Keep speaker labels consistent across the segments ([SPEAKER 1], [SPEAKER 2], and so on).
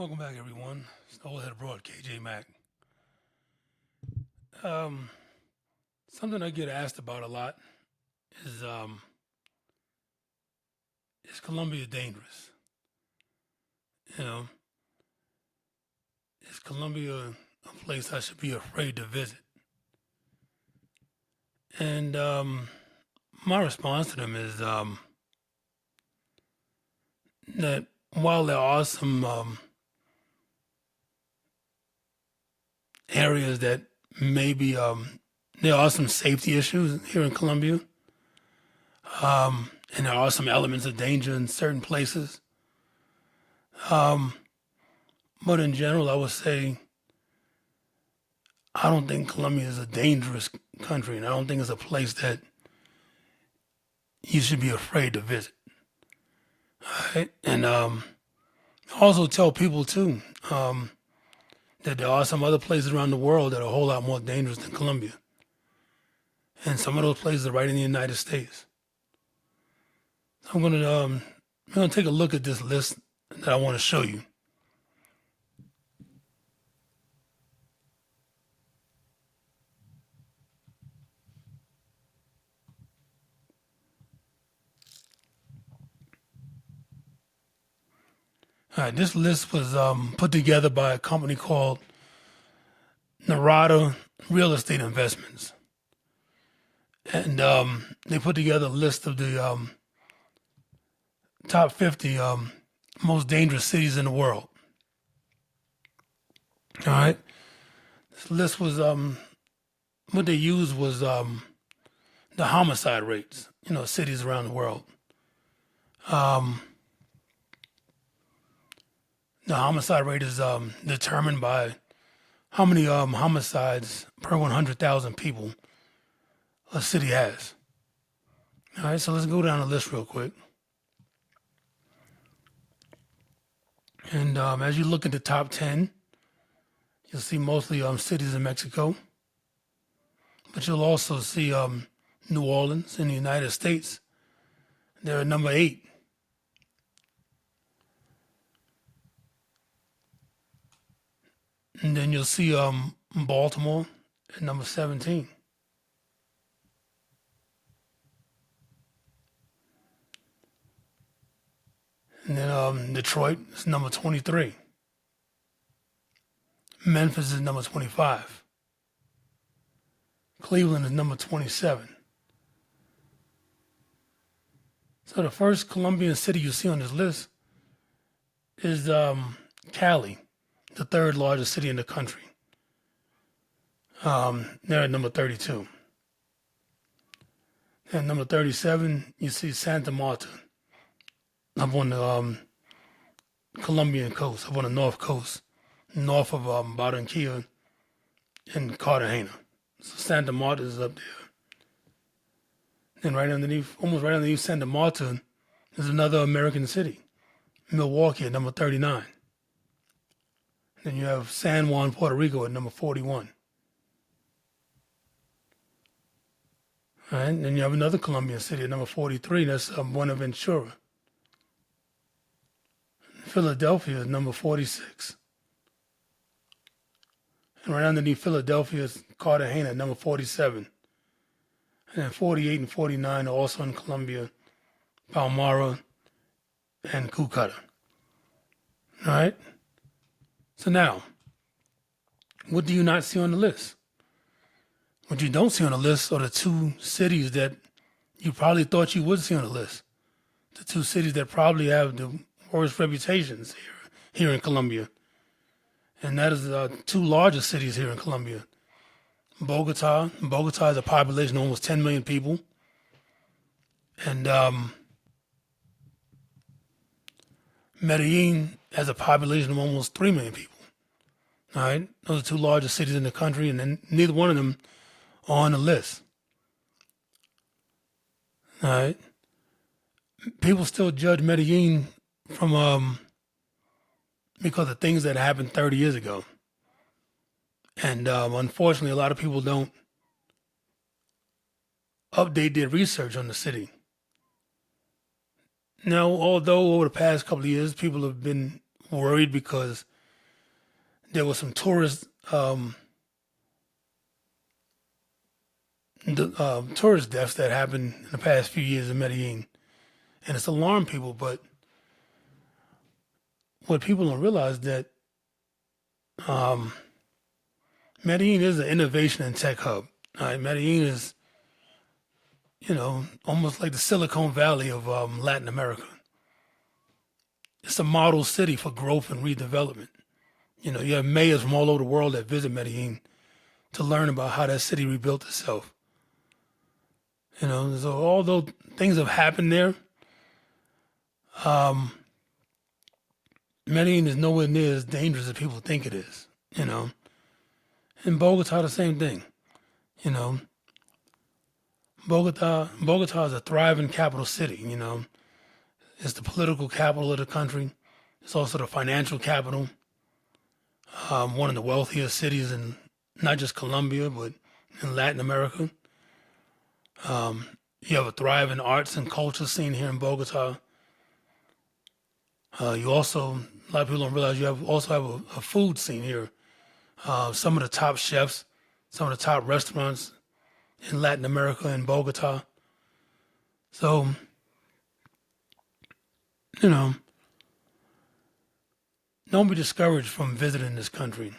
[SPEAKER 1] Welcome back, everyone. It's the old head abroad, KJ Mack. Um, Something I get asked about a lot is is Colombia dangerous? You know, is Colombia a place I should be afraid to visit? And my response to them is that while there are some areas that maybe there are some safety issues here in Colombia, and there are some elements of danger in certain places. Um, but in general, I would say I don't think Colombia is a dangerous country, and I don't think it's a place that you should be afraid to visit. Right? And also tell people too that there are some other places around the world that are a whole lot more dangerous than Colombia, and some of those places are right in the United States. So I'm gonna take a look at this list that I want to show you. All right, this list was put together by a company called Norada Real Estate Investments, and they put together a list of the top 50 most dangerous cities in the world. All right, this list was what they used was the homicide rates, cities around the world. Um, the homicide rate is determined by how many homicides per 100,000 people a city has. All right, so let's go down the list real quick. And as you look at the top 10, you'll see mostly cities in Mexico, but you'll also see New Orleans in the United States. They're at number 8. And then you'll see Baltimore at number 17. And then Detroit is number 23. Memphis is number 25. Cleveland is number 27. So the first Colombian city you see on this list is Cali, the third largest city in the country. They're at number 32. And number 37, you see Santa Marta, up on the Colombian coast, up on the north coast, north of Barranquilla and Cartagena. So Santa Marta is up there. And right underneath, almost right underneath Santa Marta, is another American city, Milwaukee at number 39. Then you have San Juan, Puerto Rico at number 41. All right, and then you have another Colombian city at number 43, that's Buenaventura. Philadelphia is number 46. And right underneath Philadelphia is Cartagena at number 47. And then 48 and 49 are also in Colombia, Palmyra and Cucuta. All right? So now, what do you not see on the list? What you don't see on the list are the two cities that you probably thought you would see on the list. The two cities that probably have the worst reputations here in Colombia. And that is the two largest cities here in Colombia. Bogotá has a population of almost 10 million people. And Medellin has a population of almost 3 million people. All right, those are two largest cities in the country, and then neither one of them are on the list. All right, people still judge Medellin from because of things that happened 30 years ago, and unfortunately, a lot of people don't update their research on the city. Now, although over the past couple of years, people have been worried because there was some tourist deaths that happened in the past few years in Medellin, and it's alarmed people. But what people don't realize that um, Medellin is an innovation and tech hub. Medellin is, almost like the Silicon Valley of Latin America. It's a model city for growth and redevelopment. You have mayors from all over the world that visit Medellin to learn about how that city rebuilt itself. So although things have happened there, um, Medellin is nowhere near as dangerous as people think it is. In Bogota, the same thing. You know, Bogota is a thriving capital city. It's the political capital of the country. It's also the financial capital. One of the wealthiest cities in not just Colombia but in Latin America. You have a thriving arts and culture scene here in Bogota. A lot of people don't realize also have a food scene here. Some of the top chefs, some of the top restaurants in Latin America and Bogota. So, you know, don't be discouraged from visiting this country.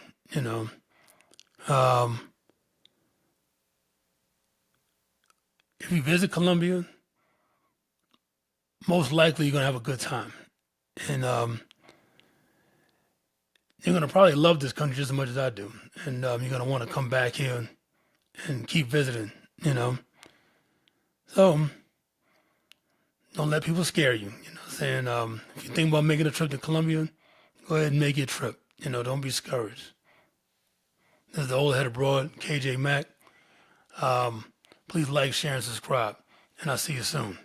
[SPEAKER 1] Um, if you visit Colombia, most likely you're gonna have a good time, and you're gonna probably love this country just as much as I do, and you're gonna want to come back here and keep visiting. So don't let people scare you. Saying if you think about making a trip to Colombia, go ahead and make your trip. Don't be discouraged. This is the old head abroad, KJ Mack. Please like, share, and subscribe, and I'll see you soon.